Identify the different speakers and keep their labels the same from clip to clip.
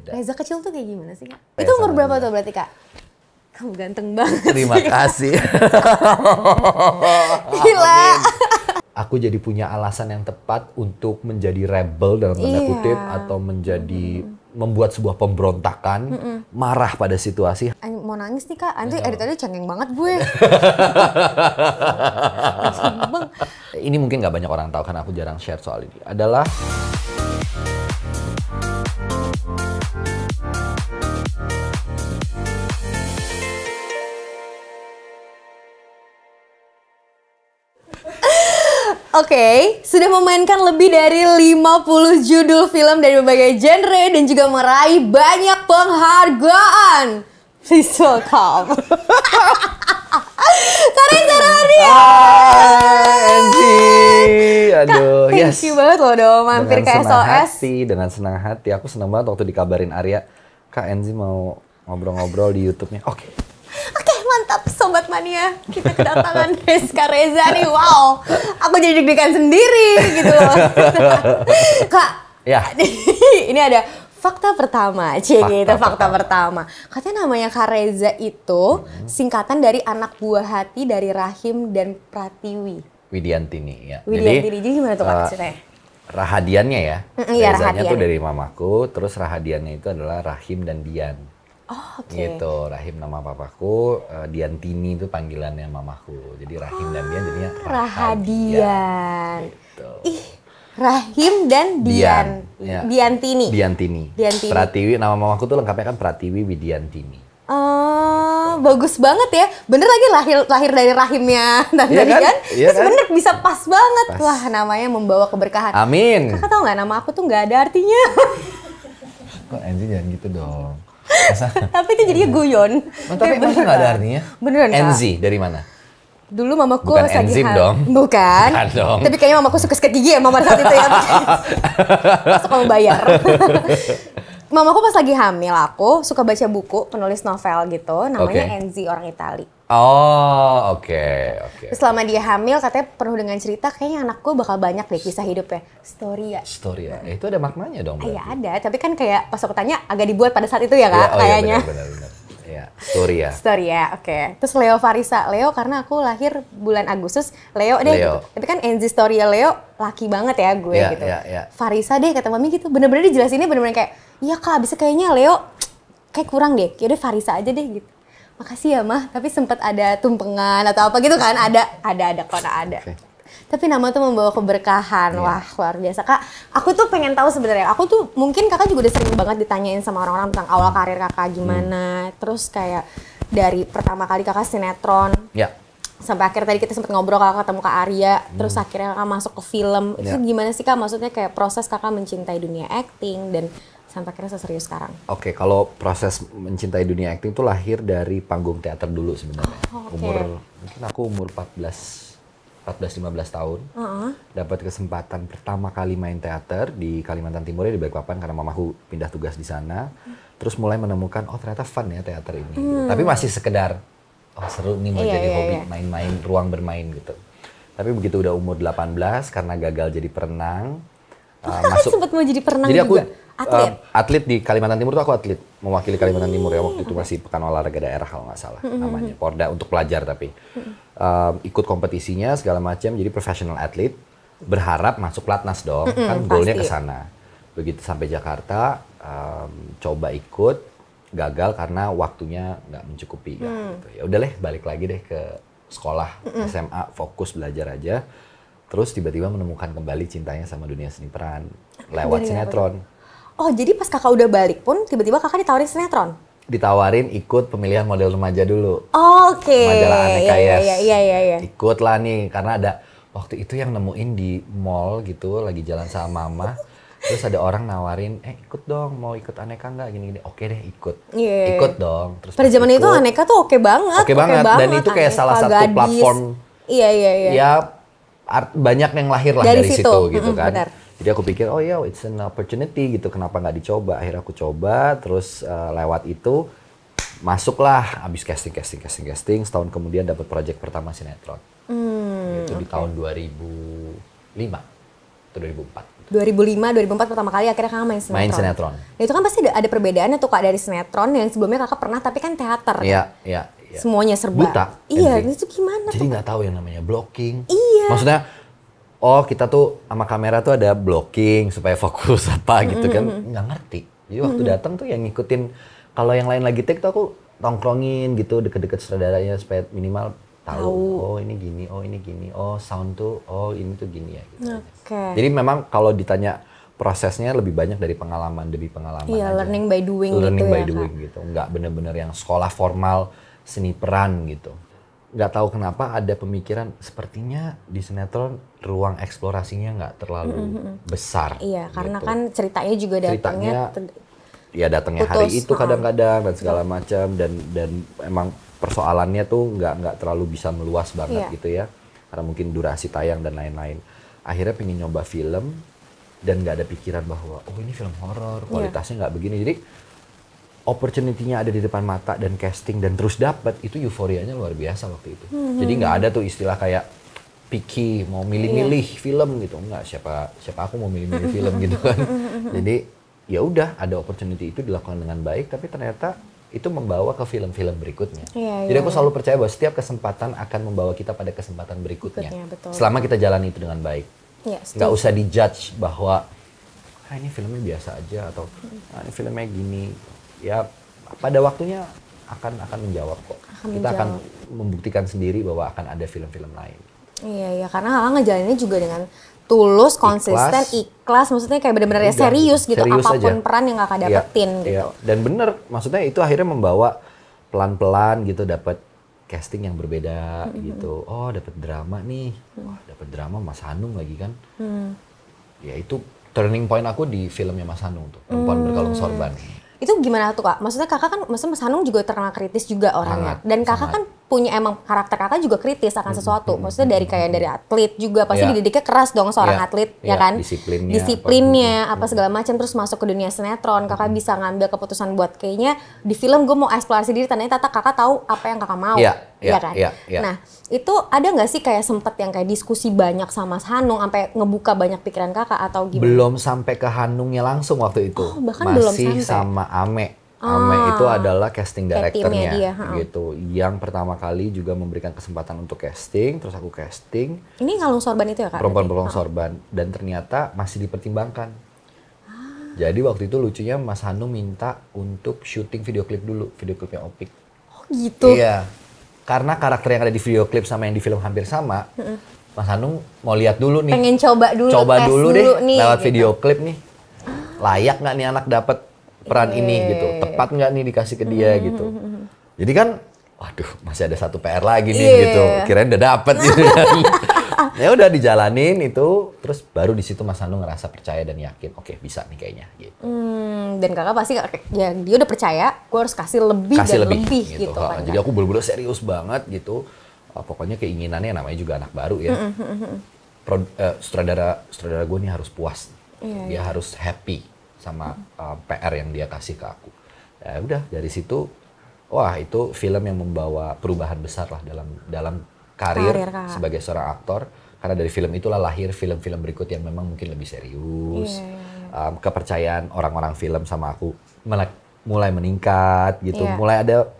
Speaker 1: Reza kecil tuh kayak gimana sih, Kak?
Speaker 2: Ya,
Speaker 1: Itu umur berapa
Speaker 2: juga.
Speaker 1: tuh berarti, Kak? Kamu ganteng banget.
Speaker 2: Terima kasih.
Speaker 1: Gila.
Speaker 2: Aku jadi punya alasan yang tepat untuk menjadi rebel dalam tanda kutip atau menjadi membuat sebuah pemberontakan, marah pada situasi.
Speaker 1: Mau nangis nih, Kak. Nanti editornya cengeng banget gue.
Speaker 2: Ini mungkin nggak banyak orang tahu karena aku jarang share soal ini. Adalah
Speaker 1: Oke, sudah memainkan lebih dari 50 judul film dari berbagai genre dan juga meraih banyak penghargaan. Please welcome. Reza Radian.
Speaker 2: Angie, aduh,
Speaker 1: Thank you banget loh udah mampir ke SOS.
Speaker 2: Dengan senang hati, aku senang banget waktu dikabarin Arya, Kak Enzi mau ngobrol-ngobrol di YouTube-nya. Oke,
Speaker 1: Mantap Sobat Mania, kita kedatangan Rizka Reza nih, wow. Aku jadi deg-degan sendiri gitu loh. Kak,
Speaker 2: ya.
Speaker 1: Ini ada fakta pertama, fakta pertama. Katanya namanya Kak Reza itu singkatan dari anak buah hati dari Rahim dan Pratiwi.
Speaker 2: Widiantini ya.
Speaker 1: Widiantini, jadi gimana tuh Kak ceritanya?
Speaker 2: Rahadiannya ya,
Speaker 1: Iya,
Speaker 2: Rezanya
Speaker 1: Rahadian.
Speaker 2: tuh dari mamaku, terus Rahadiannya itu adalah Rahim dan Dian.
Speaker 1: Oh, oke.
Speaker 2: Gitu, Rahim nama papaku, Diantini itu panggilannya mamaku. Jadi Rahim dan Dian jadinya
Speaker 1: Rahadian.
Speaker 2: Gitu.
Speaker 1: Ih, Rahim dan Dian.
Speaker 2: Ya.
Speaker 1: Diantini.
Speaker 2: Diantini. Pratiwi, nama mamaku tuh lengkapnya kan Pratiwi Widiantini.
Speaker 1: Oh, bagus banget ya. Bener lagi lahir dari rahimnya tadi kan?
Speaker 2: Iya
Speaker 1: Terus
Speaker 2: kan?
Speaker 1: bener bisa pas banget.
Speaker 2: Pas.
Speaker 1: Wah, namanya membawa keberkahan.
Speaker 2: Amin.
Speaker 1: Kakak tahu nggak nama aku tuh nggak ada artinya.
Speaker 2: Kok Enzi jangan gitu dong.
Speaker 1: Tapi itu jadinya guyon.
Speaker 2: Tapi masa nggak ada artinya?
Speaker 1: Beneran Kak.
Speaker 2: Enzi dari mana?
Speaker 1: Dulu mamaku
Speaker 2: Bukan
Speaker 1: lagi
Speaker 2: enzim dong.
Speaker 1: Bukan.
Speaker 2: Bukan dong.
Speaker 1: Tapi kayaknya mamaku suka sikat gigi ya mama saat itu ya. Masuk kamu bayar. Mamaku pas lagi hamil aku suka baca buku penulis novel gitu. Namanya Enzi, orang Itali.
Speaker 2: Oh, oke.
Speaker 1: Terus selama dia hamil katanya penuh dengan cerita, kayaknya anakku bakal banyak deh kisah hidupnya. Story ya.
Speaker 2: Itu ada maknanya dong.
Speaker 1: Iya ada, tapi kan kayak pas aku tanya agak dibuat pada saat itu ya Kak,
Speaker 2: Iya,
Speaker 1: kayaknya.
Speaker 2: Iya, benar. Ya, story ya.
Speaker 1: Story ya, oke. Terus Leo Farisa, Leo karena aku lahir bulan Agustus, Leo deh.
Speaker 2: Leo.
Speaker 1: Gitu. Tapi kan Enzi story Leo laki banget ya gue
Speaker 2: Iya,
Speaker 1: gitu.
Speaker 2: iya.
Speaker 1: Farisa deh kata mami gitu, bener-bener dijelasinnya bener-bener kayak, iya Kak, abisnya kayaknya Leo kayak kurang deh, yaudah Farisa aja deh gitu. Makasih ya Mah, tapi sempat ada tumpengan atau apa gitu kan, ada.
Speaker 2: Okay.
Speaker 1: Tapi nama tuh membawa keberkahan, wah luar biasa Kak. Aku tuh pengen tahu sebenarnya, aku tuh mungkin Kakak juga udah sering banget ditanyain sama orang-orang tentang awal karir Kakak gimana, terus kayak dari pertama kali Kakak sinetron,
Speaker 2: Ya.
Speaker 1: sampai akhir tadi kita sempat ngobrol Kakak ketemu Kak Arya, terus akhirnya Kakak masuk ke film, itu gimana sih Kak? Maksudnya kayak proses Kakak mencintai dunia acting dan sampai akhirnya serius sekarang.
Speaker 2: Oke, kalau proses mencintai dunia akting itu lahir dari panggung teater dulu sebenarnya. Mungkin aku umur 14-15 tahun. Dapat kesempatan pertama kali main teater di Kalimantan Timur di Balikpapan karena mamaku pindah tugas di sana. Terus mulai menemukan ternyata fun ya teater ini. Gitu. Tapi masih sekedar seru nih mau jadi hobi main-main, ruang bermain gitu. Tapi begitu udah umur 18 karena gagal jadi perenang,
Speaker 1: Masuk sempat mau jadi perenang
Speaker 2: jadi
Speaker 1: juga.
Speaker 2: aku atlet di Kalimantan Timur tuh aku atlet mewakili Kalimantan Timur ya waktu itu masih Pekan Olahraga Daerah kalau nggak salah namanya Porda untuk pelajar tapi ikut kompetisinya segala macam jadi professional atlet berharap masuk pelatnas dong kan goalnya ke sana begitu sampai Jakarta coba ikut gagal karena waktunya nggak mencukupi gitu. Ya udah balik lagi deh ke sekolah SMA fokus belajar aja. Terus tiba-tiba menemukan kembali cintanya sama dunia seni peran lewat sinetron.
Speaker 1: Oh, jadi pas Kakak udah balik pun tiba-tiba Kakak ditawarin sinetron?
Speaker 2: Ditawarin ikut pemilihan model remaja dulu.
Speaker 1: Oke.
Speaker 2: Majalah Aneka Yes.
Speaker 1: Iya.
Speaker 2: Ikut lah nih karena ada waktu itu yang nemuin di mall gitu lagi jalan sama mama. Terus ada orang nawarin, ikut dong, mau ikut Aneka nggak gini-gini. Oke deh ikut. Ikut dong. Terus
Speaker 1: pada zaman itu Aneka tuh oke banget.
Speaker 2: Oke banget. Dan itu kayak salah satu platform.
Speaker 1: Iya.
Speaker 2: Ya banyak yang lahir lah dari situ gitu kan.
Speaker 1: Benar.
Speaker 2: Jadi aku pikir it's an opportunity gitu kenapa nggak dicoba. Akhirnya aku coba terus lewat itu masuklah abis casting setahun kemudian dapat project pertama sinetron. Itu di tahun 2005. Itu 2004.
Speaker 1: 2005, 2004 pertama kali akhirnya kakak main sinetron.
Speaker 2: Main sinetron.
Speaker 1: Nah, itu kan pasti ada perbedaannya tuh kak dari sinetron yang sebelumnya kakak pernah tapi kan teater.
Speaker 2: Iya, iya.
Speaker 1: Semuanya serba.
Speaker 2: Buta.
Speaker 1: Iya,
Speaker 2: Envy.
Speaker 1: itu gimana
Speaker 2: Jadi
Speaker 1: tuh?
Speaker 2: nggak tahu yang namanya blocking.
Speaker 1: Iya.
Speaker 2: Maksudnya, kita tuh sama kamera tuh ada blocking supaya fokus apa gitu kan. Nggak ngerti. Jadi waktu datang tuh yang ngikutin, kalau yang lain lagi take tuh aku tongkrongin gitu deket-deket sutradaranya supaya minimal tahu. Oh ini gini, oh ini gini, oh sound tuh, oh ini tuh gini ya. Gitu.
Speaker 1: Oke.
Speaker 2: Jadi memang kalau ditanya prosesnya lebih banyak dari pengalaman demi pengalaman.
Speaker 1: Iya,
Speaker 2: aja.
Speaker 1: learning by doing
Speaker 2: Learning
Speaker 1: gitu
Speaker 2: by
Speaker 1: ya,
Speaker 2: doing
Speaker 1: Kak.
Speaker 2: gitu. Nggak bener-bener yang sekolah formal seni peran gitu. Nggak tahu kenapa ada pemikiran sepertinya di sinetron ruang eksplorasinya nggak terlalu besar.
Speaker 1: Iya, karena
Speaker 2: gitu.
Speaker 1: kan ceritanya juga datangnya
Speaker 2: Ya datangnya hari itu kadang-kadang dan segala macam dan emang persoalannya tuh nggak terlalu bisa meluas banget gitu ya, karena mungkin durasi tayang dan lain-lain. Akhirnya pengen nyoba film dan nggak ada pikiran bahwa oh ini film horor kualitasnya nggak begini. Jadi opportunity-nya ada di depan mata dan casting dan terus dapat, itu euforianya luar biasa waktu itu. Jadi nggak ada tuh istilah kayak picky mau milih-milih film gitu, nggak, siapa aku mau milih-milih film gitu kan. Jadi ya udah ada opportunity itu dilakukan dengan baik, tapi ternyata itu membawa ke film-film berikutnya. Jadi aku selalu percaya bahwa setiap kesempatan akan membawa kita pada kesempatan berikutnya. Selama kita jalani itu dengan baik. Nggak usah dijudge bahwa ini filmnya biasa aja atau ini filmnya gini. Ya pada waktunya akan menjawab kok. Kita akan membuktikan sendiri bahwa akan ada film-film lain.
Speaker 1: Iya, karena kakak ngejalaninnya juga dengan tulus, konsisten, ikhlas, maksudnya kayak bener-bener ya serius gitu, apapun aja. Peran yang kakak dapetin gitu.
Speaker 2: Dan bener, maksudnya itu akhirnya membawa pelan-pelan gitu dapat casting yang berbeda gitu. Oh, dapat drama nih. Wah, dapat drama Mas Hanung lagi kan. Ya itu turning point aku di filmnya Mas Hanung tuh, Perempuan Berkalung Sorban.
Speaker 1: Itu gimana tuh kak? Maksudnya kakak kan, maksudnya Mas Hanung juga terkenal kritis juga orangnya. Dan kakak kan punya emang karakter kakak juga kritis akan sesuatu. Maksudnya dari kayak dari atlet juga pasti dididiknya keras dong seorang atlet, ya kan? Disiplinnya apa segala macam, terus masuk ke dunia sinetron. Kakak bisa ngambil keputusan buat kayaknya di film gue mau eksplorasi diri, tandanya kakak tahu apa yang kakak mau, ya kan? Nah itu ada nggak sih kayak sempet yang kayak diskusi banyak sama Mas Hanung sampai ngebuka banyak pikiran kakak atau gimana?
Speaker 2: Belum sampai ke Hanungnya langsung waktu itu.
Speaker 1: Oh, bahkan
Speaker 2: masih
Speaker 1: belum sampai.
Speaker 2: Sama Ame. Ame itu adalah casting directornya gitu. Yang pertama kali juga memberikan kesempatan untuk casting, terus aku casting.
Speaker 1: Ini Kalung Sorban itu ya kak?
Speaker 2: Perempuan Berkalung Sorban, dan ternyata masih dipertimbangkan. Jadi waktu itu lucunya Mas Hanung minta untuk syuting video klip dulu, video klipnya Opik.
Speaker 1: Oh gitu?
Speaker 2: Iya, karena karakter yang ada di video klip sama yang di film hampir sama. Mas Hanung mau lihat dulu nih.
Speaker 1: Pengen coba dulu
Speaker 2: deh
Speaker 1: nih,
Speaker 2: lewat
Speaker 1: gitu.
Speaker 2: video klip nih. Layak nggak nih anak dapat peran ini gitu, tepat nggak nih dikasih ke dia gitu. Jadi kan, waduh masih ada satu PR lagi nih gitu. Kirain udah dapet gitu kan. Ya udah dijalanin itu, terus baru di situ Mas Hanung ngerasa percaya dan yakin, oke, bisa nih kayaknya gitu.
Speaker 1: Dan kakak pasti ya dia udah percaya, gue harus kasih lebih gitu kan.
Speaker 2: Jadi aku bener-bener serius banget gitu. Pokoknya keinginannya, namanya juga anak baru ya. Sutradara gue nih harus puas, dia harus happy sama PR yang dia kasih ke aku. Ya udah dari situ, wah itu film yang membawa perubahan besar lah dalam karir sebagai seorang aktor. Karena dari film itulah lahir film-film berikut yang memang mungkin lebih serius. Kepercayaan orang-orang film sama aku mulai meningkat gitu. Mulai ada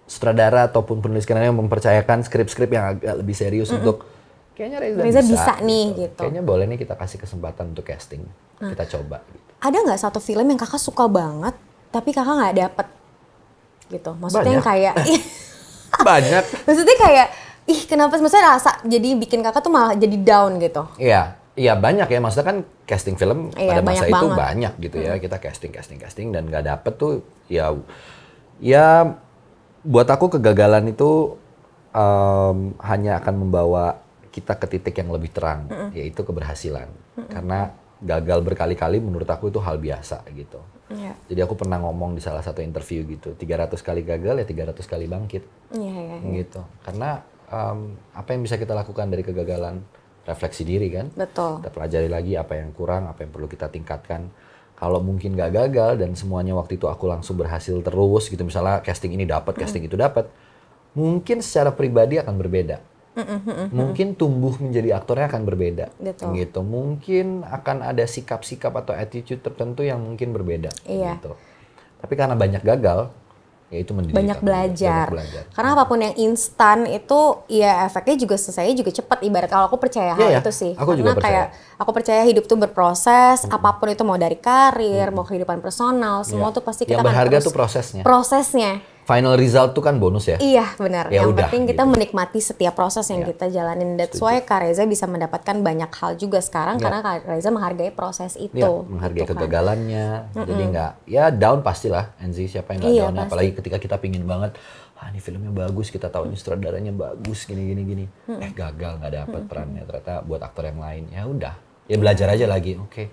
Speaker 2: sutradara ataupun penulis skenario yang mempercayakan skrip-skrip yang agak lebih serius untuk kayaknya Reza bisa nih gitu. Kayaknya boleh nih kita kasih kesempatan untuk casting. Kita coba gitu.
Speaker 1: Ada nggak satu film yang kakak suka banget tapi kakak nggak dapet gitu? Maksudnya yang kayak
Speaker 2: banyak.
Speaker 1: Maksudnya kayak kenapa maksudnya rasa jadi bikin kakak tuh malah jadi down gitu?
Speaker 2: Iya banyak ya, maksudnya kan casting film pada masa itu
Speaker 1: banget.
Speaker 2: Banyak gitu ya. Kita casting dan nggak dapet tuh ya buat aku kegagalan itu hanya akan membawa kita ke titik yang lebih terang, yaitu keberhasilan. Karena gagal berkali-kali menurut aku itu hal biasa gitu. Jadi aku pernah ngomong di salah satu interview gitu, 300 kali gagal ya 300 kali bangkit. Gitu. Karena apa yang bisa kita lakukan dari kegagalan? Refleksi diri kan?
Speaker 1: Betul.
Speaker 2: Kita pelajari lagi apa yang kurang, apa yang perlu kita tingkatkan. Kalau mungkin nggak gagal dan semuanya waktu itu aku langsung berhasil terus gitu, misalnya casting ini dapat, casting itu dapat, mungkin secara pribadi akan berbeda. mungkin tumbuh menjadi aktornya akan berbeda.
Speaker 1: Betul.
Speaker 2: Gitu. Mungkin akan ada sikap-sikap atau attitude tertentu yang mungkin berbeda.
Speaker 1: Iya.
Speaker 2: Gitu. Tapi karena banyak gagal, ya itu mendidik
Speaker 1: Banyak
Speaker 2: aku.
Speaker 1: belajar.
Speaker 2: Banyak belajar.
Speaker 1: Karena apapun yang instan itu ya efeknya juga selesai juga cepat, ibarat kalau aku percaya hal
Speaker 2: Iya,
Speaker 1: itu sih.
Speaker 2: aku
Speaker 1: Karena
Speaker 2: juga percaya.
Speaker 1: kayak aku percaya hidup tuh berproses, apapun itu mau dari karir, mau kehidupan personal, semua
Speaker 2: Iya.
Speaker 1: tuh pasti
Speaker 2: Yang
Speaker 1: kita akan
Speaker 2: berharga
Speaker 1: terus
Speaker 2: tuh prosesnya.
Speaker 1: Prosesnya.
Speaker 2: Final result tuh kan bonus ya.
Speaker 1: Iya benar.
Speaker 2: Ya
Speaker 1: Yang
Speaker 2: udah,
Speaker 1: penting kita
Speaker 2: gitu.
Speaker 1: menikmati setiap proses yang
Speaker 2: Iya.
Speaker 1: kita jalanin. That's
Speaker 2: Setuju.
Speaker 1: why Kak Reza bisa mendapatkan banyak hal juga sekarang
Speaker 2: Iya.
Speaker 1: karena Kak Reza menghargai proses itu.
Speaker 2: Iya, menghargai
Speaker 1: gitu kan.
Speaker 2: kegagalannya. Jadi nggak, ya down pastilah. Enzi siapa yang nggak
Speaker 1: Iya,
Speaker 2: down?
Speaker 1: pasti.
Speaker 2: Apalagi ketika kita pingin banget, ini filmnya bagus, kita tahu ini sutradaranya bagus, gini. Gagal, nggak dapet perannya. Ternyata buat aktor yang lain, ya udah. Ya belajar aja lagi, oke.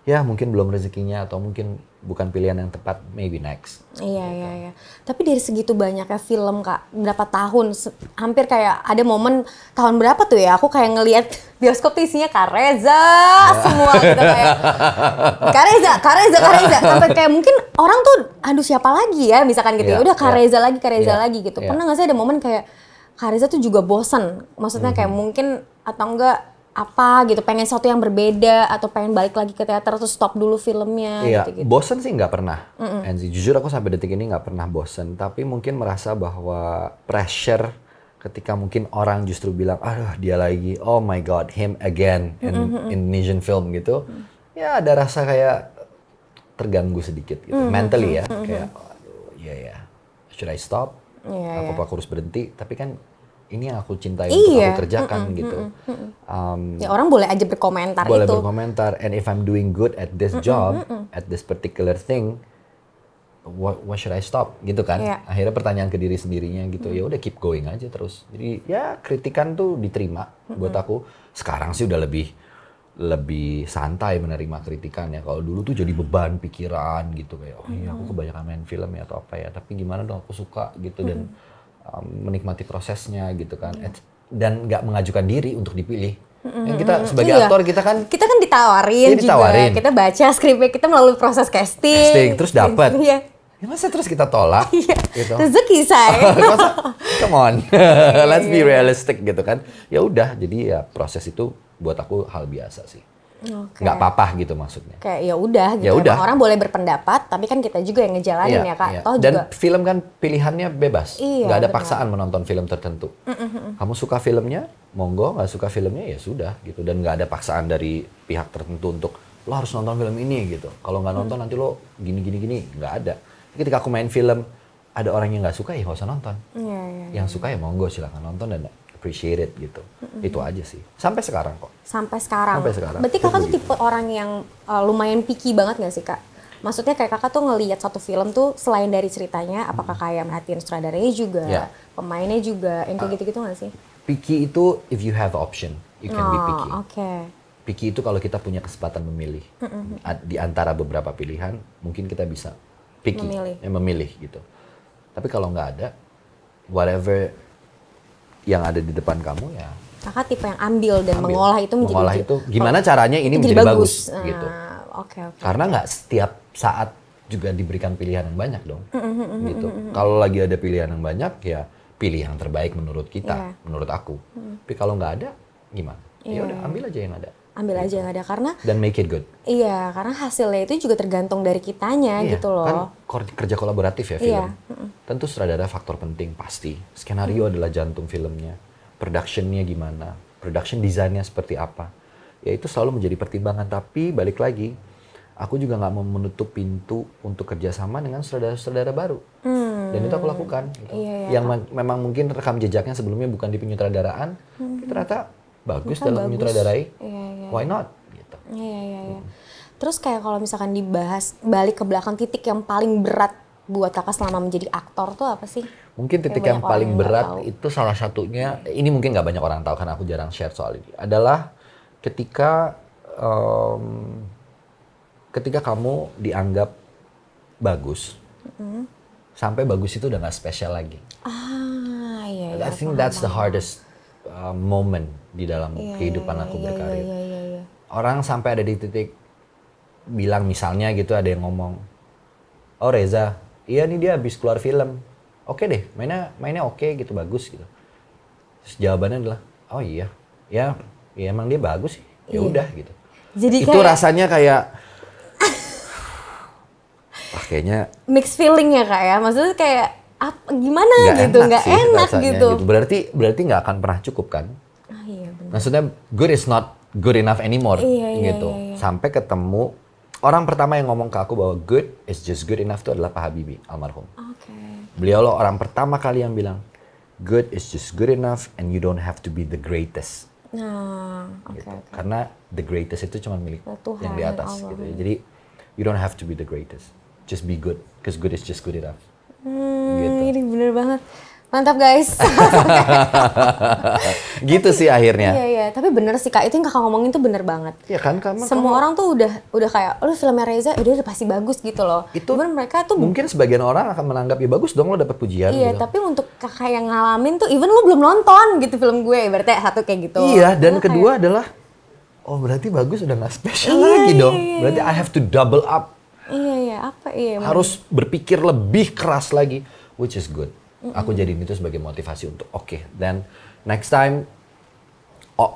Speaker 2: Ya mungkin belum rezekinya atau mungkin bukan pilihan yang tepat, maybe next.
Speaker 1: Iya. Tapi dari segitu banyaknya film Kak, berapa tahun, hampir kayak ada momen tahun berapa tuh ya, aku kayak ngelihat bioskop tuh isinya Kak Reza semua gitu kayak Kak Reza, sampai kayak mungkin orang tuh aduh siapa lagi ya misalkan gitu
Speaker 2: Iya,
Speaker 1: ya, udah Kak
Speaker 2: iya.
Speaker 1: Reza lagi gitu.
Speaker 2: Iya.
Speaker 1: Pernah nggak sih ada momen kayak Kak Reza tuh juga bosan, maksudnya kayak mungkin atau enggak apa gitu, pengen sesuatu yang berbeda atau pengen balik lagi ke teater terus stop dulu filmnya
Speaker 2: Iya,
Speaker 1: gitu-gitu.
Speaker 2: bosen sih nggak pernah. Enzi, jujur aku sampai detik ini nggak pernah bosen. Tapi mungkin merasa bahwa pressure ketika mungkin orang justru bilang, aduh dia lagi, oh my god, him again in Indonesian film gitu. Ya ada rasa kayak terganggu sedikit gitu, mentally ya. Kayak, aduh iya ya, should I stop?
Speaker 1: Iya,
Speaker 2: Aku harus berhenti? Tapi kan ini yang aku cintai
Speaker 1: Iya.
Speaker 2: untuk aku kerjakan gitu.
Speaker 1: Ya orang boleh aja berkomentar
Speaker 2: Boleh
Speaker 1: itu.
Speaker 2: berkomentar, and if I'm doing good at this job, at this particular thing, what should I stop gitu kan?
Speaker 1: Iya.
Speaker 2: Akhirnya pertanyaan ke diri sendirinya gitu. Ya udah keep going aja terus. Jadi ya kritikan tuh diterima buat aku. Sekarang sih udah lebih santai menerima kritikan ya. Kalau dulu tuh jadi beban pikiran gitu kayak, oh iya aku kebanyakan main film ya atau apa ya. Tapi gimana dong aku suka gitu dan menikmati prosesnya gitu kan. Dan nggak mengajukan diri untuk dipilih. Yang kita sebagai
Speaker 1: Iya.
Speaker 2: aktor kita kan
Speaker 1: ditawarin
Speaker 2: Iya, ditawarin.
Speaker 1: juga. Kita baca skripnya, kita melalui proses casting.
Speaker 2: terus dapat.
Speaker 1: Iya.
Speaker 2: Ya masa terus kita tolak gitu.
Speaker 1: Rezeki saya.
Speaker 2: Masa, come on, let's be realistic gitu kan. Ya udah, jadi ya proses itu buat aku hal biasa sih.
Speaker 1: Oke.
Speaker 2: Nggak apa-apa gitu maksudnya.
Speaker 1: Kayak ya udah gitu.
Speaker 2: Ya udah.
Speaker 1: Emang orang boleh berpendapat, tapi kan kita juga yang ngejalanin ya Kak.
Speaker 2: iya.
Speaker 1: Toh
Speaker 2: Dan
Speaker 1: juga
Speaker 2: film kan pilihannya bebas.
Speaker 1: Iya,
Speaker 2: Nggak ada
Speaker 1: benar.
Speaker 2: paksaan menonton film tertentu. Kamu suka filmnya, monggo. Nggak suka filmnya, ya sudah gitu. Dan nggak ada paksaan dari pihak tertentu untuk lo harus nonton film ini gitu. Kalau nggak nonton nanti lo gini. Nggak ada. Ketika aku main film, ada orang yang nggak suka ya nggak usah nonton.
Speaker 1: Iya.
Speaker 2: Yang suka ya monggo silakan nonton dan appreciate it gitu. Itu aja sih. Sampai sekarang kok.
Speaker 1: Sampai sekarang.
Speaker 2: Sampai sekarang.
Speaker 1: Berarti Kakak tuh
Speaker 2: Begitu.
Speaker 1: tipe orang yang lumayan picky banget nggak sih Kak? Maksudnya kayak Kakak tuh ngelihat satu film tuh selain dari ceritanya, apakah kayak merhatiin sutradaranya juga,
Speaker 2: Ya.
Speaker 1: pemainnya juga, yang kayak gitu-gitu nggak sih?
Speaker 2: Picky itu if you have option, you can be picky.
Speaker 1: Oke.
Speaker 2: Picky itu kalau kita punya kesempatan memilih. Di antara beberapa pilihan, mungkin kita bisa picky, memilih gitu. Tapi kalau nggak ada, whatever yang ada di depan kamu ya
Speaker 1: Kakak tipe yang ambil dan mengolah itu menjadi
Speaker 2: mengolah itu gimana caranya ini
Speaker 1: itu
Speaker 2: menjadi bagus,
Speaker 1: Nah,
Speaker 2: gitu.
Speaker 1: Oke.
Speaker 2: Karena nggak setiap saat juga diberikan pilihan yang banyak dong, gitu. Kalau lagi ada pilihan yang banyak ya pilih yang terbaik menurut kita, menurut aku. Tapi kalau nggak ada, gimana? Ya udah ambil aja yang ada.
Speaker 1: Ambil aja yang ada karena
Speaker 2: Dan make it good.
Speaker 1: iya, karena hasilnya itu juga tergantung dari kitanya
Speaker 2: Iya,
Speaker 1: gitu loh.
Speaker 2: Kan kerja kolaboratif ya film. Tentu sutradara faktor penting pasti. Skenario adalah jantung filmnya. Production-nya gimana? Production desainnya seperti apa? Ya itu selalu menjadi pertimbangan. Tapi balik lagi, aku juga nggak mau menutup pintu untuk kerjasama dengan sutradara-sutradara baru. Dan itu aku lakukan. Gitu. Yang memang mungkin rekam jejaknya sebelumnya bukan di penyutradaraan, tapi ternyata bagus dalam menyutradarai. Why not? Gitu.
Speaker 1: Iya. Terus kayak kalau misalkan dibahas balik ke belakang, titik yang paling berat buat Kakak selama menjadi aktor tuh apa sih?
Speaker 2: Mungkin titik
Speaker 1: Kayak
Speaker 2: yang
Speaker 1: banyak
Speaker 2: paling
Speaker 1: orang yang
Speaker 2: berat
Speaker 1: nggak tahu.
Speaker 2: itu salah satunya, ini mungkin nggak banyak orang tahu karena aku jarang share soal ini, adalah ketika kamu dianggap bagus, sampai bagus itu udah nggak spesial lagi.
Speaker 1: Iya.
Speaker 2: I think that's the hardest moment di dalam kehidupan aku berkarir.
Speaker 1: Iya.
Speaker 2: Orang sampai ada di titik bilang misalnya gitu, ada yang ngomong, oh Reza, iya nih dia habis keluar film, oke deh, mainnya oke gitu, bagus gitu. Terus jawabannya adalah, oh iya, ya emang dia bagus sih, ya udah gitu.
Speaker 1: Jadi
Speaker 2: itu
Speaker 1: kayak,
Speaker 2: rasanya kayak, kayaknya
Speaker 1: mixed feeling ya Kak ya, maksudnya kayak gimana gitu, nggak
Speaker 2: sih
Speaker 1: enak
Speaker 2: rasanya,
Speaker 1: gitu.
Speaker 2: Berarti nggak akan pernah cukup kan?
Speaker 1: Iya benar.
Speaker 2: Maksudnya good is not good enough anymore gitu.
Speaker 1: Iya.
Speaker 2: Sampai ketemu orang pertama yang ngomong ke aku bahwa good is just good enough itu adalah Pak Habibie almarhum.
Speaker 1: Oke.
Speaker 2: Beliau loh orang pertama kali yang bilang good is just good enough and you don't have to be the greatest.
Speaker 1: Nah,
Speaker 2: Gitu. Karena the greatest itu cuma milik
Speaker 1: Tuhan,
Speaker 2: yang di atas
Speaker 1: Allah.
Speaker 2: gitu. Jadi you don't have to be the greatest. Just be good, because good is just good enough. Gitu.
Speaker 1: Ini bener banget. Mantap guys.
Speaker 2: Gitu sih akhirnya.
Speaker 1: Iya, tapi bener sih Kak, itu yang Kakak ngomongin tuh bener banget.
Speaker 2: Iya kan,
Speaker 1: Semua orang tuh udah kayak, lu filmnya Reza, udah pasti bagus gitu loh.
Speaker 2: Itu
Speaker 1: cuman mereka tuh
Speaker 2: mungkin sebagian orang akan menganggap ya bagus dong lo dapet pujian.
Speaker 1: iya,
Speaker 2: gitu.
Speaker 1: tapi untuk Kakak yang ngalamin tuh, even lu belum nonton gitu film gue, berarti satu kayak gitu.
Speaker 2: Iya, dan
Speaker 1: Lu
Speaker 2: kedua adalah, oh berarti bagus udah nggak spesial
Speaker 1: Iya,
Speaker 2: lagi dong.
Speaker 1: iya.
Speaker 2: Berarti I have to double up.
Speaker 1: Iya,
Speaker 2: Harus berpikir lebih keras lagi, which is good. Aku jadiin itu sebagai motivasi untuk oke, dan next time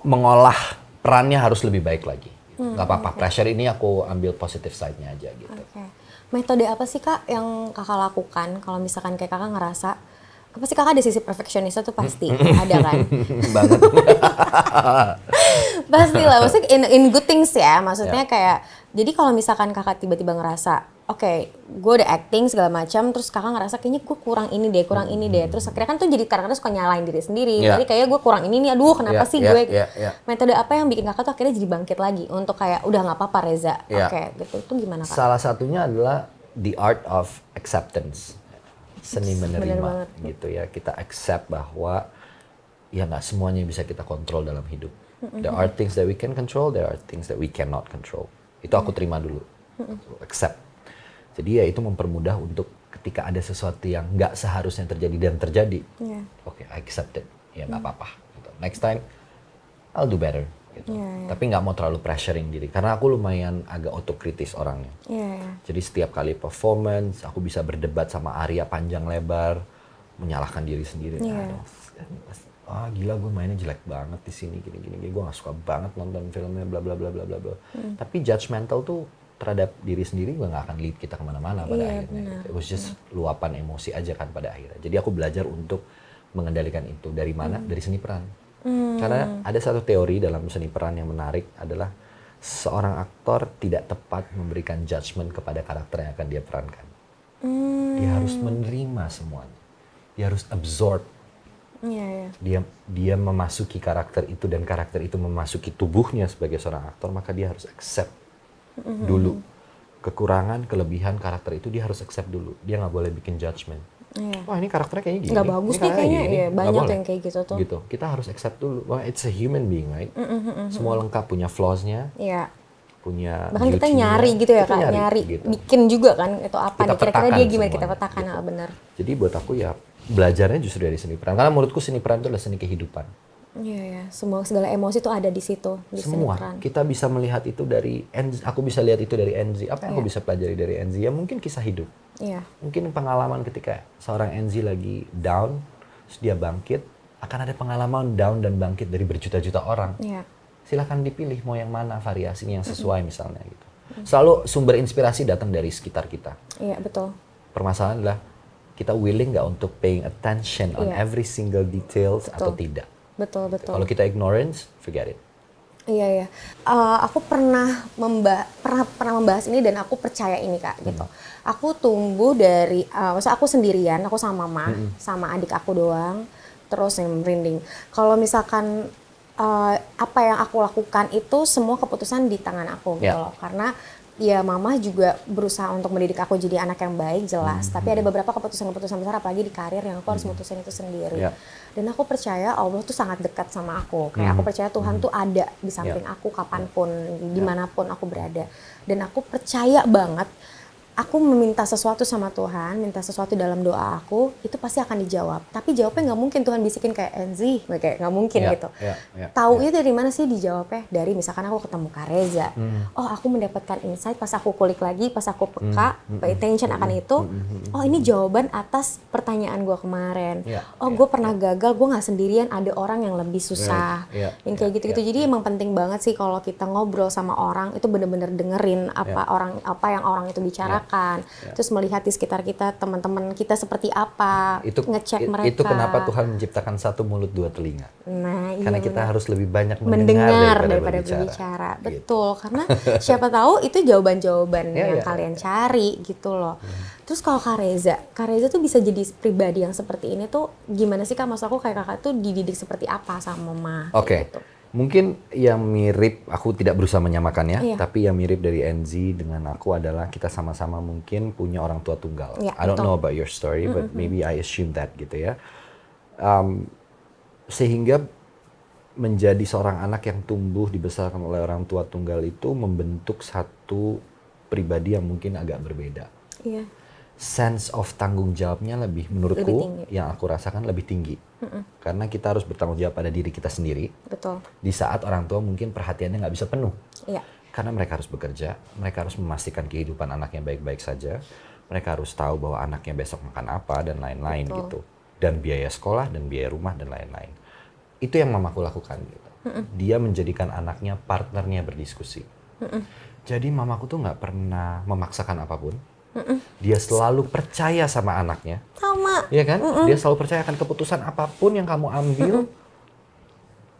Speaker 2: mengolah perannya harus lebih baik lagi. Gak apa-apa, pressure ini aku ambil positive side-nya aja gitu.
Speaker 1: Oke. Metode apa sih Kak yang Kakak lakukan kalau misalkan kayak Kakak ngerasa, apa sih Kakak ada sisi perfeksionis tuh pasti ada kan?
Speaker 2: Banget.
Speaker 1: Pasti lah, maksudnya in good things ya, maksudnya kayak, jadi kalau misalkan Kakak tiba-tiba ngerasa, oke, gue udah acting segala macam, terus Kakak ngerasa kayaknya gue kurang ini deh, terus akhirnya kan tuh jadi kadang-kadang suka nyalain diri sendiri, jadi kayak gue kurang ini nih, aduh kenapa sih gue? Metode apa yang bikin Kakak tuh akhirnya jadi bangkit lagi untuk kayak udah nggak apa-apa Reza, oke, gitu, itu gimana Kak?
Speaker 2: Salah satunya adalah the art of acceptance, seni menerima gitu ya. Kita accept bahwa ya nggak semuanya bisa kita kontrol dalam hidup. There are things that we can control, there are things that we cannot control. Itu aku terima dulu, accept. Jadi ya itu mempermudah untuk ketika ada sesuatu yang nggak seharusnya terjadi dan terjadi. Oke, I accept it, ya nggak apa-apa. Gitu. Next time, I'll do better. Gitu. Tapi nggak mau terlalu pressuring diri, karena aku lumayan agak otokritis orangnya. Jadi setiap kali performance, aku bisa berdebat sama Arya panjang lebar, menyalahkan diri sendiri. Gila gue mainnya jelek banget di sini, gini, gue nggak suka banget nonton filmnya, bla bla bla bla bla. Tapi judgmental tuh terhadap diri sendiri gue nggak akan lead kita kemana-mana pada akhirnya. Gitu. It was just luapan emosi aja kan pada akhirnya. Jadi aku belajar untuk mengendalikan itu dari mana? Dari seni peran. Karena ada satu teori dalam seni peran yang menarik adalah seorang aktor tidak tepat memberikan judgment kepada karakter yang akan dia perankan. Dia harus menerima semuanya. Dia harus absorb. Dia memasuki karakter itu dan karakter itu memasuki tubuhnya sebagai seorang aktor, maka dia harus accept dulu kekurangan, kelebihan karakter itu dia harus accept dulu. Dia nggak boleh bikin judgment. Wah ini karakternya kayaknya gini.
Speaker 1: Nggak bagus nih kayaknya, ya, banyak yang kayak gitu tuh.
Speaker 2: Gitu. Kita harus accept dulu. Wah it's a human being, right? Semua lengkap, punya flaws-nya, punya
Speaker 1: bahkan kita nyari gitu ya Kak, nyari gitu. Bikin juga kan itu apa nih, kira-kira dia gimana, kita petakan gitu. Bener.
Speaker 2: Jadi buat aku ya belajarnya justru dari seni peran, karena menurutku seni peran itu adalah seni kehidupan.
Speaker 1: Segala emosi itu ada di situ, di
Speaker 2: semua.
Speaker 1: Seni peran. Kita
Speaker 2: bisa melihat itu dari aku bisa lihat itu dari NZ. Apa yang aku bisa pelajari dari NZ? Ya mungkin kisah hidup. Mungkin pengalaman ketika seorang NZ lagi down, terus dia bangkit, akan ada pengalaman down dan bangkit dari berjuta-juta orang. Silahkan dipilih mau yang mana variasinya yang sesuai misalnya gitu. Selalu sumber inspirasi datang dari sekitar kita.
Speaker 1: Iya, betul.
Speaker 2: Permasalahan adalah kita willing nggak untuk paying attention on every single details atau tidak.
Speaker 1: Betul.
Speaker 2: Kalau kita ignorance, forget it.
Speaker 1: Iya. Aku pernah membahas ini dan aku percaya ini Kak gitu. Aku tumbuh dari, maksudnya aku sendirian, aku sama mama, sama adik aku doang, terus yang merinding. Kalau misalkan apa yang aku lakukan itu semua keputusan di tangan aku gitu loh, karena ya mama juga berusaha untuk mendidik aku jadi anak yang baik jelas, tapi ada beberapa keputusan-keputusan besar apalagi di karir yang aku harus mutusin itu sendiri. Dan aku percaya Allah tuh sangat dekat sama aku, kayak aku percaya Tuhan tuh ada di samping aku kapanpun, dimanapun aku berada. Dan aku percaya banget aku meminta sesuatu sama Tuhan, minta sesuatu dalam doa aku, itu pasti akan dijawab. Tapi jawabnya nggak mungkin Tuhan bisikin kayak Enzi, kayak nggak mungkin gitu. Taunya dari mana sih dijawabnya? Dari misalkan aku ketemu Kak Reza, oh aku mendapatkan insight pas aku kulik lagi, pas aku peka, pay attention akan itu, oh ini jawaban atas pertanyaan gue kemarin. Oh gue pernah gagal, gue nggak sendirian, ada orang yang lebih susah, yang kayak gitu-gitu. Jadi emang penting banget sih kalau kita ngobrol sama orang itu bener-bener dengerin apa yang orang itu bicarakan. Terus melihat di sekitar kita teman-teman kita seperti apa, ngecek mereka.
Speaker 2: Itu kenapa Tuhan menciptakan satu mulut dua telinga.
Speaker 1: Nah,
Speaker 2: karena kita harus lebih banyak
Speaker 1: mendengar daripada berbicara. Betul, karena siapa tahu itu jawaban-jawaban yang kalian cari gitu loh. Terus kalau Kak Reza tuh bisa jadi pribadi yang seperti ini tuh gimana sih Kak? Maksud aku kayak kakak tuh dididik seperti apa sama Mama?
Speaker 2: Oke.
Speaker 1: Gitu.
Speaker 2: Mungkin yang mirip, aku tidak berusaha menyamakannya, tapi yang mirip dari Enzi dengan aku adalah kita sama-sama mungkin punya orang tua tunggal. I don't know about your story, but maybe I assume that gitu ya. Sehingga menjadi seorang anak yang tumbuh dibesarkan oleh orang tua tunggal itu membentuk satu pribadi yang mungkin agak berbeda. Sense of tanggung jawabnya menurutku yang aku rasakan lebih tinggi. Karena kita harus bertanggung jawab pada diri kita sendiri.
Speaker 1: Betul.
Speaker 2: Di saat orang tua mungkin perhatiannya nggak bisa penuh.
Speaker 1: Karena
Speaker 2: mereka harus bekerja, mereka harus memastikan kehidupan anaknya baik-baik saja. Mereka harus tahu bahwa anaknya besok makan apa dan lain-lain gitu. Dan biaya sekolah dan biaya rumah dan lain-lain. Itu yang mamaku lakukan gitu. Dia menjadikan anaknya partnernya berdiskusi. Jadi mamaku tuh nggak pernah memaksakan apapun. Dia selalu percaya sama anaknya.
Speaker 1: Sama.
Speaker 2: Iya kan? Dia selalu percaya akan keputusan apapun yang kamu ambil.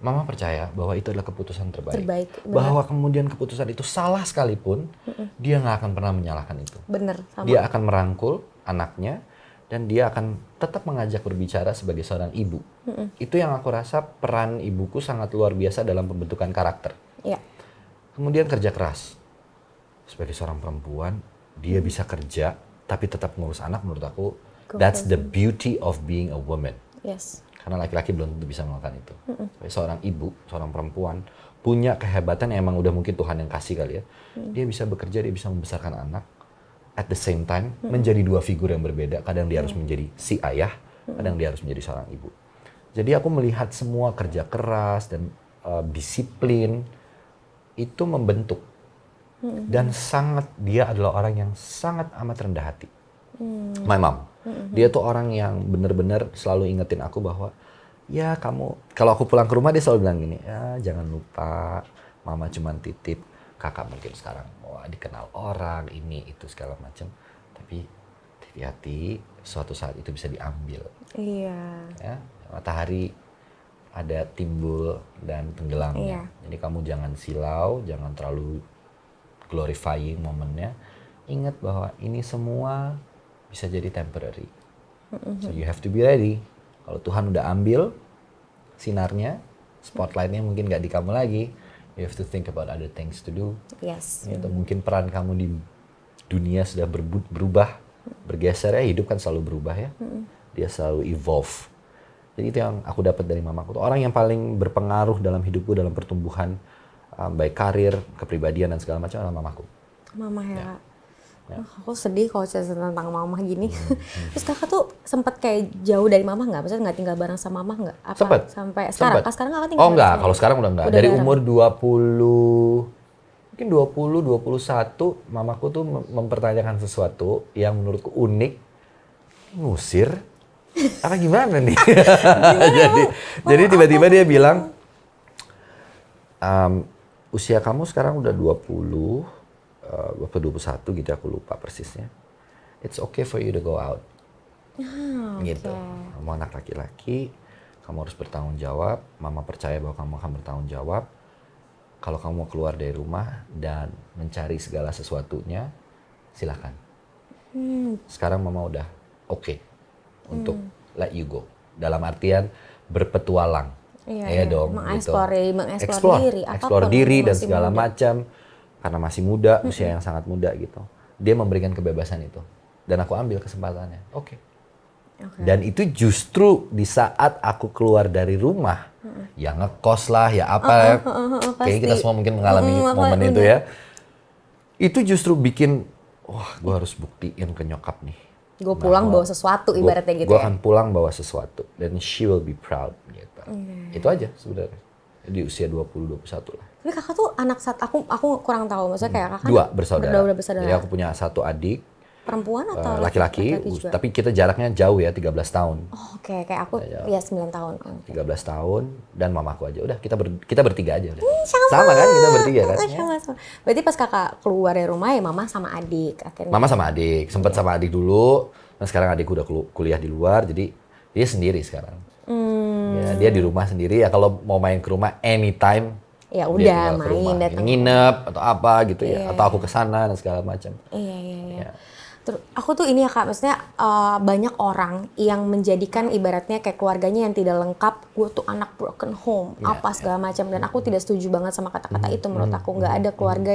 Speaker 2: Mama percaya bahwa itu adalah keputusan terbaik. Bahwa kemudian keputusan itu salah sekalipun, dia nggak akan pernah menyalahkan itu.
Speaker 1: Bener, sama.
Speaker 2: Dia akan merangkul anaknya dan dia akan tetap mengajak berbicara sebagai seorang ibu. Itu yang aku rasa peran ibuku sangat luar biasa dalam pembentukan karakter. Kemudian kerja keras. Sebagai seorang perempuan, dia bisa kerja tapi tetap ngurus anak. Menurut aku that's the beauty of being a woman. Karena laki-laki belum tentu bisa melakukan itu. Seorang ibu, seorang perempuan punya kehebatan yang emang udah mungkin Tuhan yang kasih kali ya. Dia bisa bekerja, dia bisa membesarkan anak. At the same time menjadi dua figur yang berbeda. Kadang dia harus menjadi si ayah, kadang dia harus menjadi seorang ibu. Jadi aku melihat semua kerja keras dan disiplin itu membentuk. Dan dia adalah orang yang sangat amat rendah hati. My mom. Dia tuh orang yang benar-benar selalu ingetin aku bahwa ya kamu, kalau aku pulang ke rumah dia selalu bilang gini, ya jangan lupa mama cuman titip, kakak mungkin sekarang dikenal orang, ini itu segala macam. Tapi hati-hati, suatu saat itu bisa diambil. Ya, matahari ada timbul dan tenggelamnya. Jadi kamu jangan silau, jangan terlalu glorifying momennya. Ingat bahwa ini semua bisa jadi temporary. So you have to be ready. Kalau Tuhan udah ambil sinarnya, spotlightnya mungkin gak di kamu lagi, you have to think about other things to do. Itu mungkin peran kamu di dunia sudah berubah, bergeser ya, hidup kan selalu berubah ya. Dia selalu evolve. Jadi itu yang aku dapat dari mamaku. Orang yang paling berpengaruh dalam hidupku, dalam pertumbuhan, baik karir, kepribadian dan segala macam adalah mamaku.
Speaker 1: Mama ya. Aku sedih kalau cerita tentang mama gini. Terus kakak tuh sempat kayak jauh dari mama nggak? Maksudnya nggak tinggal bareng sama mama nggak?
Speaker 2: Sempet.
Speaker 1: Sampai sekarang? Sekarang kakak tinggal?
Speaker 2: Oh enggak, kalau sekarang udah enggak. Dari umur 20, mungkin 20, 21, mamaku tuh mempertanyakan sesuatu yang menurutku unik. Ngusir? Apa gimana nih? Jadi tiba-tiba dia bilang, usia kamu sekarang udah 20, 21 gitu, aku lupa persisnya. It's okay for you to go out. Gitu. Kamu anak laki-laki, kamu harus bertanggung jawab. Mama percaya bahwa kamu akan bertanggung jawab. Kalau kamu mau keluar dari rumah dan mencari segala sesuatunya, silakan. Sekarang mama udah oke untuk let you go. Dalam artian berpetualang. Iya dong. Mengeksplor diri dan segala macam. Karena masih muda, usia yang sangat muda gitu. Dia memberikan kebebasan itu. Dan aku ambil kesempatannya. Oke. Dan itu justru di saat aku keluar dari rumah, ya ngekos lah, ya apa ya. Kayaknya kita semua mungkin mengalami momen itu ya. Itu justru bikin wah gue harus buktiin ke nyokap nih.
Speaker 1: Gue pulang bawa sesuatu ibaratnya gitu
Speaker 2: Gue
Speaker 1: ya.
Speaker 2: akan pulang bawa sesuatu dan she will be proud gitu. Itu aja sebenarnya. Di usia 20-21 lah.
Speaker 1: Tapi kakak tuh anak aku kurang tahu, maksudnya kayak kakak
Speaker 2: Dua bersaudara.
Speaker 1: bersaudara.
Speaker 2: Jadi aku punya satu adik.
Speaker 1: Perempuan atau
Speaker 2: laki-laki, tapi kita jaraknya jauh ya, 13 tahun.
Speaker 1: Oh, oke, kayak aku ya 9 tahun.
Speaker 2: 13 tahun dan mamaku aja. Udah kita bertiga aja udah. Sama kan kita bertiga kan?
Speaker 1: Sama. Berarti pas kakak keluar dari rumah ya mama sama adik akhirnya.
Speaker 2: Mama sama adik, sempat sama adik dulu. Nah sekarang adikku udah kuliah di luar, jadi dia sendiri sekarang. Ya, dia di rumah sendiri ya, kalau mau main ke rumah anytime.
Speaker 1: Ya udah main datang.
Speaker 2: Nginep atau apa gitu ya, atau aku kesana dan segala macam.
Speaker 1: Iya. Terus aku tuh ini ya kak, maksudnya banyak orang yang menjadikan ibaratnya kayak keluarganya yang tidak lengkap, gue tuh anak broken home, segala macam, dan aku tidak setuju banget sama kata-kata itu. Menurut aku nggak ada keluarga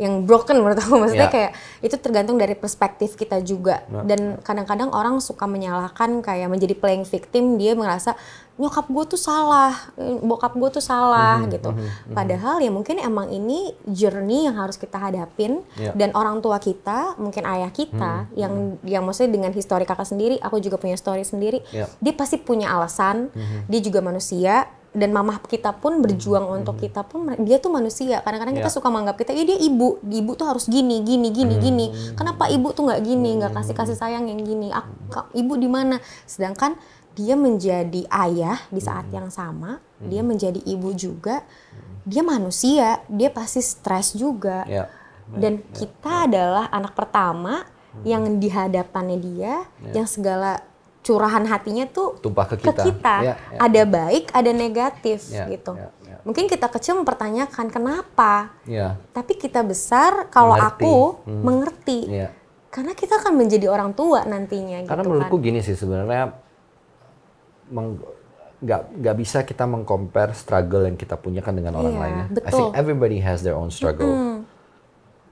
Speaker 1: yang broken menurut aku, maksudnya kayak itu tergantung dari perspektif kita juga. Dan kadang-kadang orang suka menyalahkan, kayak menjadi playing victim, dia merasa nyokap gue tuh salah, bokap gue tuh salah gitu. Padahal ya mungkin emang ini journey yang harus kita hadapin, dan orang tua kita, mungkin ayah kita yang maksudnya dengan histori kakak sendiri, aku juga punya story sendiri, dia pasti punya alasan, dia juga manusia. Dan mama kita pun berjuang untuk kita pun, dia tuh manusia. Kadang-kadang kita suka menganggap kita, dia ibu tuh harus gini. Kenapa ibu tuh nggak gini, nggak kasih sayang yang gini? Ibu di mana? Sedangkan dia menjadi ayah di saat yang sama, dia menjadi ibu juga, dia manusia, dia pasti stres juga. Dan kita adalah anak pertama yang di hadapannya dia, yang segala curahan hatinya tuh
Speaker 2: tumpah ke kita.
Speaker 1: Ada baik, ada negatif gitu. Mungkin kita kecil mempertanyakan kenapa, tapi kita besar kalau aku mengerti, karena kita akan menjadi orang tua nantinya.
Speaker 2: Karena
Speaker 1: gitu
Speaker 2: menurutku
Speaker 1: kan.
Speaker 2: gini sih sebenarnya, nggak bisa kita meng-compare struggle yang kita punya kan dengan orang lainnya.
Speaker 1: Betul.
Speaker 2: I think everybody has their own struggle.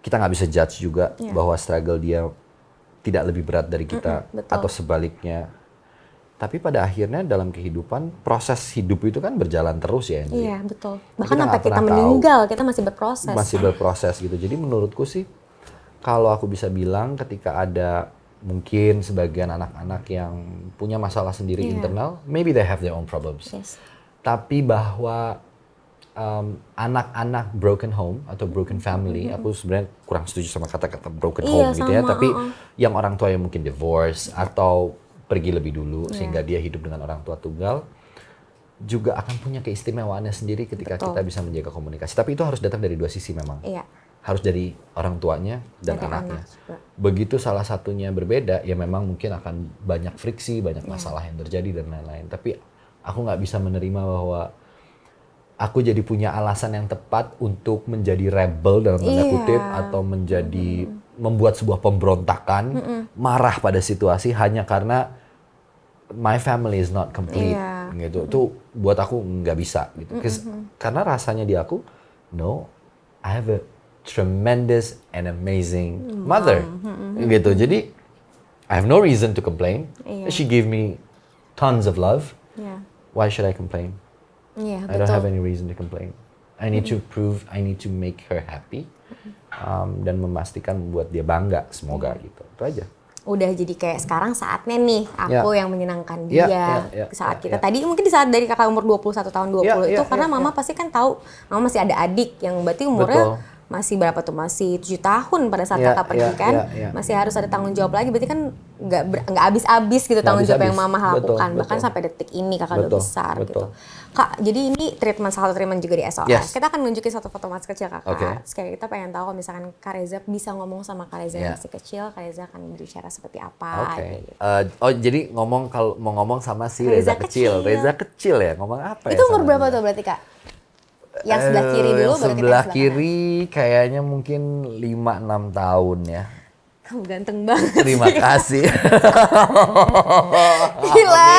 Speaker 2: Kita nggak bisa judge juga bahwa struggle dia tidak lebih berat dari kita atau sebaliknya. Tapi pada akhirnya dalam kehidupan, proses hidup itu kan berjalan terus ya, Hendri.
Speaker 1: Iya, betul. Bahkan sampai kita meninggal, kita masih berproses.
Speaker 2: Masih berproses gitu. Jadi menurutku sih, kalau aku bisa bilang ketika ada mungkin sebagian anak-anak yang punya masalah sendiri internal, maybe they have their own problems. Tapi bahwa anak-anak broken home atau broken family, aku sebenarnya kurang setuju sama kata-kata broken home gitu ya. Tapi yang orang tua yang mungkin divorce atau pergi lebih dulu sehingga dia hidup dengan orang tua tunggal, juga akan punya keistimewaannya sendiri ketika kita bisa menjaga komunikasi. Tapi itu harus datang dari dua sisi memang. Harus dari orang tuanya dan anaknya. Begitu salah satunya berbeda, ya memang mungkin akan banyak friksi, banyak masalah yang terjadi dan lain-lain. Tapi aku nggak bisa menerima bahwa aku jadi punya alasan yang tepat untuk menjadi rebel dalam tanda kutip, atau menjadi membuat sebuah pemberontakan, marah pada situasi hanya karena my family is not complete, gitu. Itu buat aku nggak bisa, gitu. Karena rasanya di aku, no, I have a tremendous and amazing mother, gitu. Jadi I have no reason to complain. She gave me tons of love. Why should I complain? I don't have any reason to complain. I need to prove, I need to make her happy, dan memastikan buat dia bangga, semoga gitu. Itu aja.
Speaker 1: Udah jadi kayak sekarang saatnya nih aku yang menyenangkan dia. Saat kita tadi mungkin di saat dari kakak umur 21 tahun 20 itu karena mama pasti kan tahu mama masih ada adik yang berarti umurnya masih berapa tuh, masih 7 tahun pada saat kakak pergi kan, masih harus ada tanggung jawab lagi, berarti kan nggak habis-habis gitu tanggung jawab yang mama lakukan, bahkan sampai detik ini kakak udah besar gitu. Kak, jadi ini salah satu treatment juga di SOS. Kita akan nunjukin satu foto masa kecil kakak. Terus kayak kita pengen tahu kalau misalkan Kak Reza bisa ngomong sama Kak Reza yang masih kecil, Kak Reza akan berbicara seperti apa. Gitu.
Speaker 2: Jadi kalau mau ngomong sama si Reza kecil ya, ngomong apa
Speaker 1: itu umur berapa tuh berarti Kak? Yang sebelah kiri dulu,
Speaker 2: yang sebelah kiri kayaknya mungkin 5-6 tahun ya.
Speaker 1: Kamu ganteng banget.
Speaker 2: Terima kasih.
Speaker 1: Gila.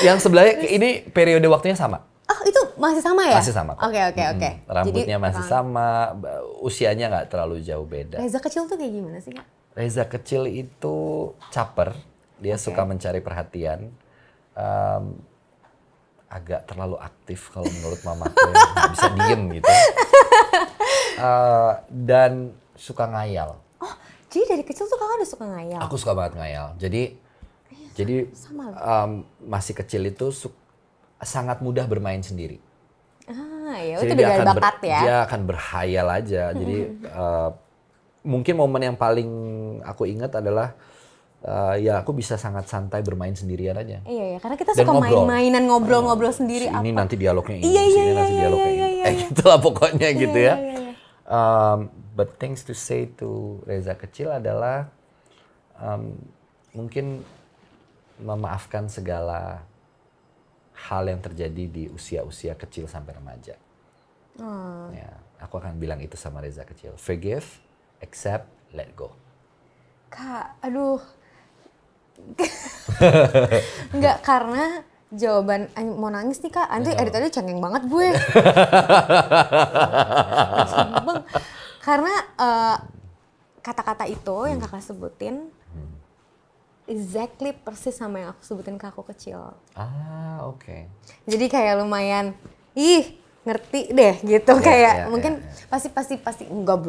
Speaker 2: Yang sebelahnya ini periode waktunya sama.
Speaker 1: Oh, itu masih sama ya?
Speaker 2: Masih sama.
Speaker 1: Oke.
Speaker 2: Rambutnya masih sama, usianya nggak terlalu jauh beda.
Speaker 1: Reza kecil tuh kayak gimana sih Kak?
Speaker 2: Reza kecil itu caper, dia suka mencari perhatian. Agak terlalu aktif kalau menurut mamaku, nggak bisa diem gitu. Dan suka ngayal.
Speaker 1: Oh, Jadi dari kecil tuh kakak udah suka ngayal?
Speaker 2: Aku suka banget ngayal. Jadi
Speaker 1: sama.
Speaker 2: masih kecil itu sangat mudah bermain sendiri.
Speaker 1: Ya
Speaker 2: Jadi
Speaker 1: itu udah dari bakat ya.
Speaker 2: Dia akan berhayal aja. Jadi mungkin momen yang paling aku ingat adalah ya aku bisa sangat santai bermain sendirian aja.
Speaker 1: Iya, karena kita suka main-mainan, ngobrol-ngobrol sendiri.
Speaker 2: Ini nanti dialognya ini,
Speaker 1: ini
Speaker 2: nanti dialognya ini. Gitulah pokoknya gitu ya. But things to say to Reza kecil adalah mungkin memaafkan segala hal yang terjadi di usia-usia kecil sampai remaja. Ya, aku akan bilang itu sama Reza kecil. Forgive, accept, let go.
Speaker 1: Kak, aduh. Enggak, karena jawaban mau nangis nih Kak. Nanti tadi cengeng banget gue. Bang, karena kata-kata itu yang kakak sebutin exactly persis sama yang aku sebutin ke aku kecil.
Speaker 2: Oke.
Speaker 1: Jadi kayak lumayan, ngerti deh gitu kayak mungkin pasti enggak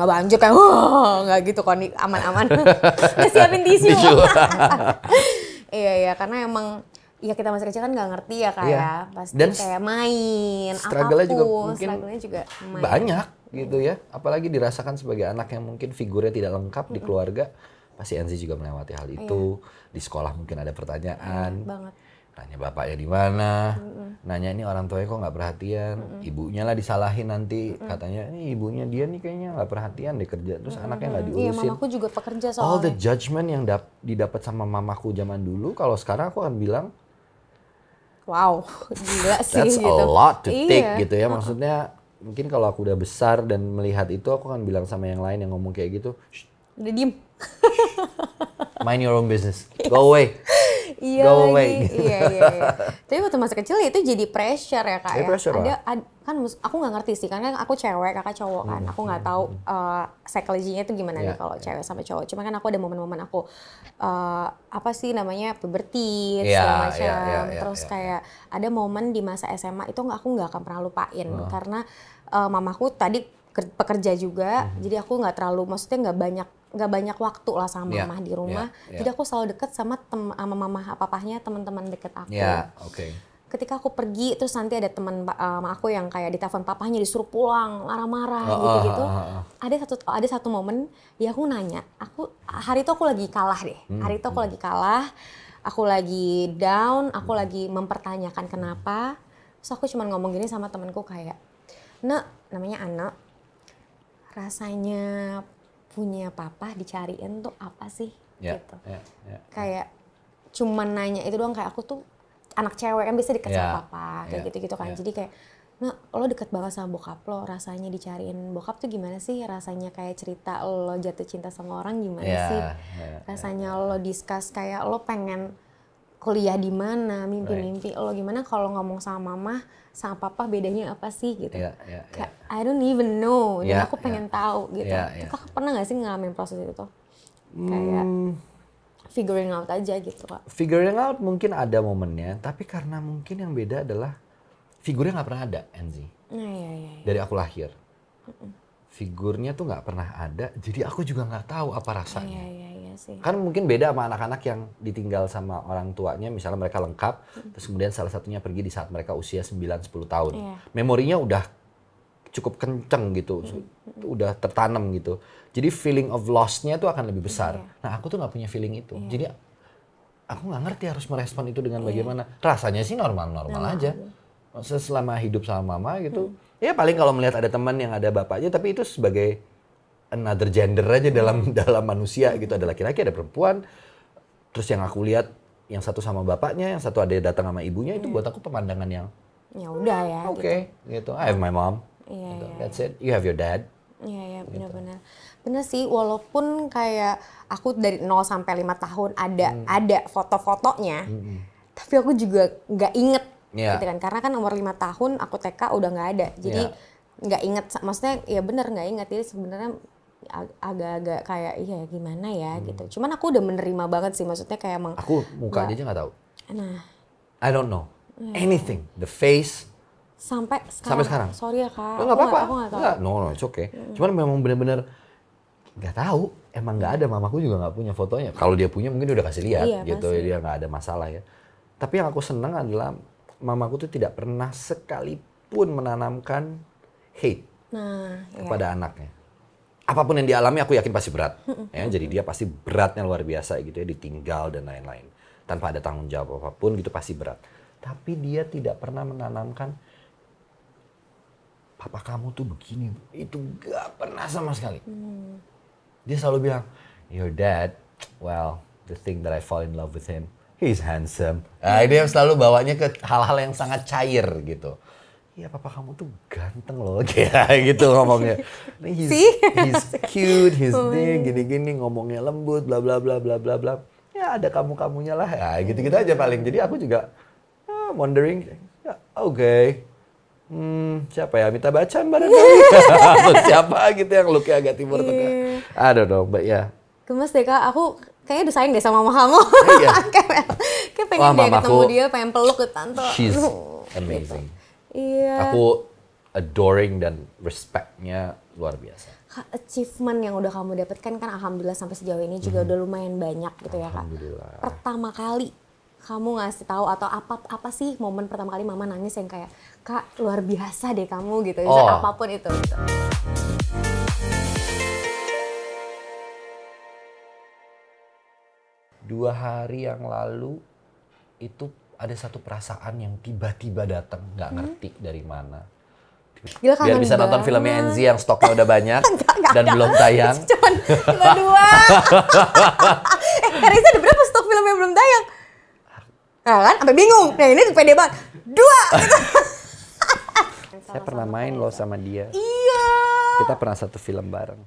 Speaker 1: banjir kayak enggak gitu kok nih aman-aman. Udah siapin tisu. Iya karena emang ya kita masih kecil kan nggak ngerti ya kayak pasti dan kayak main
Speaker 2: struggle-nya juga mungkin
Speaker 1: juga main.
Speaker 2: Banyak gitu ya, apalagi dirasakan sebagai anak yang mungkin figurnya tidak lengkap di keluarga. Pasti Enzi juga melewati hal itu. Di sekolah mungkin ada pertanyaan.
Speaker 1: Banget.
Speaker 2: Nanya bapaknya di mana, nanya ini orang tuanya kok nggak perhatian, ibunya lah disalahin nanti, katanya ini ibunya dia nih kayaknya nggak perhatian deh kerja, terus anaknya nggak diurusin.
Speaker 1: Iya, mamaku juga pekerja soalnya.
Speaker 2: All the judgment yang didapat sama mamaku zaman dulu, kalau sekarang aku akan bilang,
Speaker 1: wow, gila sih.
Speaker 2: That's
Speaker 1: gitu.
Speaker 2: a lot to take gitu ya, maksudnya mungkin kalau aku udah besar dan melihat itu, aku akan bilang sama yang lain yang ngomong kayak gitu,
Speaker 1: udah diem.
Speaker 2: Mind your own business, go away.
Speaker 1: Iya
Speaker 2: Go
Speaker 1: lagi.
Speaker 2: away.
Speaker 1: Iya. Tapi waktu masa kecil itu jadi pressure ya kak ya.
Speaker 2: Pressure
Speaker 1: kan aku nggak ngerti sih karena aku cewek, kakak cowok kan. Aku nggak tahu psychology-nya itu gimana nih kalau cewek sama cowok. Cuma kan aku ada momen-momen aku apa sih namanya puberty segala macam. Terus kayak ada momen di masa SMA itu aku nggak akan pernah lupain karena mamaku tadi pekerja juga. Jadi aku nggak terlalu, maksudnya nggak banyak waktu lah sama mama di rumah. Jadi aku selalu deket sama mama papahnya teman-teman deket aku. Ketika aku pergi terus nanti ada teman aku yang kayak ditelepon papahnya disuruh pulang marah-marah gitu-gitu. Ada satu momen ya aku nanya, hari itu aku lagi kalah deh. Hari itu aku lagi kalah, aku lagi down, aku lagi mempertanyakan kenapa. Terus aku cuma ngomong gini sama temanku kayak, namanya Ana, rasanya punya papa dicariin tuh apa sih gitu. Kayak cuman nanya itu doang, kayak aku tuh anak cewek kan bisa deket sama papa kayak gitu-gitu kan. Jadi kayak lo deket banget sama bokap lo, rasanya dicariin bokap tuh gimana sih? Rasanya kayak cerita lo jatuh cinta sama orang gimana sih? Rasanya lo discuss kayak lo pengen kuliah di mana, mimpi-mimpi lo gimana, kalau ngomong sama mama sama papa bedanya apa sih gitu. Kayak I don't even know, dan aku pengen tahu gitu. Kakak pernah gak sih ngalamin proses itu? Kayak figuring out aja gitu Kak.
Speaker 2: Figuring out mungkin ada momennya, tapi karena mungkin yang beda adalah figurnya nggak pernah ada, Enzi. Dari aku lahir. Figurnya tuh nggak pernah ada, jadi aku juga nggak tahu apa rasanya.
Speaker 1: Sih.
Speaker 2: Kan mungkin beda sama anak-anak yang ditinggal sama orang tuanya, misalnya mereka lengkap, terus kemudian salah satunya pergi di saat mereka usia 9-10 tahun. Memorinya udah cukup kenceng gitu, udah tertanam gitu. Jadi feeling of loss-nya tuh akan lebih besar. Nah aku tuh nggak punya feeling itu, jadi aku nggak ngerti harus merespon itu dengan bagaimana. Rasanya sih normal-normal aja. Maksudnya selama hidup sama mama gitu, ya paling kalau melihat ada teman yang ada bapaknya, tapi itu sebagai another gender aja dalam manusia gitu, ada laki-laki ada perempuan. Terus yang aku lihat yang satu sama bapaknya, yang satu ada datang sama ibunya, itu buat aku pemandangan yang
Speaker 1: ya udah ya
Speaker 2: gitu. I have my mom, gitu. That's it. You have your dad.
Speaker 1: Iya benar-benar. Benar sih, walaupun kayak aku dari 0 sampai 5 tahun ada foto-fotonya, tapi aku juga nggak inget gitu kan, karena kan umur 5 tahun aku TK udah nggak ada, jadi nggak inget, maksudnya ya bener nggak inget, jadi sebenarnya agak-agak kayak iya gimana ya gitu. Cuman aku udah menerima banget sih, maksudnya kayak emang
Speaker 2: aku muka aja nggak tahu. I don't know anything, the face
Speaker 1: sampai sekarang. Sorry ya Kak.
Speaker 2: Nggak apa-apa.
Speaker 1: Aku nggak tahu.
Speaker 2: No, it's okay. Cuman memang benar-benar nggak tahu. emang nggak ada, mamaku juga nggak punya fotonya. Kalau dia punya mungkin udah kasih lihat
Speaker 1: Iya,
Speaker 2: gitu,
Speaker 1: pasti.
Speaker 2: dia nggak ada masalah ya. Tapi yang aku senang adalah mamaku tuh tidak pernah sekalipun menanamkan hate
Speaker 1: Nah, iya.
Speaker 2: kepada anaknya. Apapun yang dialami aku yakin pasti berat. Ya, jadi dia pasti beratnya luar biasa gitu ya, ditinggal dan lain-lain. Tanpa ada tanggung jawab apapun gitu pasti berat. Tapi dia tidak pernah menanamkan papa kamu tuh begini, itu gak pernah sama sekali. Dia selalu bilang, your dad, well, the thing that I fall in love with him, he's handsome. Dia selalu bawanya ke hal-hal yang sangat cair gitu. Iya, papa kamu tuh ganteng loh, kayak gitu ngomongnya. He's cute, he's gini-gini, ngomongnya lembut, bla bla bla bla bla bla. Ya ada kamu-kamunya lah, ya gitu-gitu aja paling. Jadi aku juga wondering, ya, oke. Siapa ya? Amitabh Bachchan barangkali. Atau siapa gitu yang looknya agak timur tengah. I don't know, but ya.
Speaker 1: Gemes deh Kak, aku kayaknya udah sayang deh sama mama kamu.
Speaker 2: Iya.
Speaker 1: Kayak pengen deh ketemu dia, pengen peluk ke tante.
Speaker 2: She's
Speaker 1: Aduh,
Speaker 2: amazing.
Speaker 1: Iya.
Speaker 2: Aku adoring dan respect-nya luar biasa.
Speaker 1: Kak, achievement yang udah kamu dapatkan kan alhamdulillah sampai sejauh ini juga udah lumayan banyak gitu ya Kak.
Speaker 2: Alhamdulillah.
Speaker 1: Pertama kali kamu ngasih tahu atau apa sih momen pertama kali mama nangis yang kayak Kak luar biasa deh kamu gitu, apapun itu gitu.
Speaker 2: 2 hari yang lalu itu ada satu perasaan yang tiba-tiba datang, nggak ngerti dari mana.
Speaker 1: Gila,
Speaker 2: Biar bisa nonton filmnya Enzi yang stoknya udah banyak dan belum tayang.
Speaker 1: Cuman dua. Reza ada berapa stok film yang belum tayang? Nah kan, sampai bingung. Nah ini pede banget. 2.
Speaker 2: Saya pernah main loh sama dia.
Speaker 1: Iya.
Speaker 2: Kita pernah satu film bareng.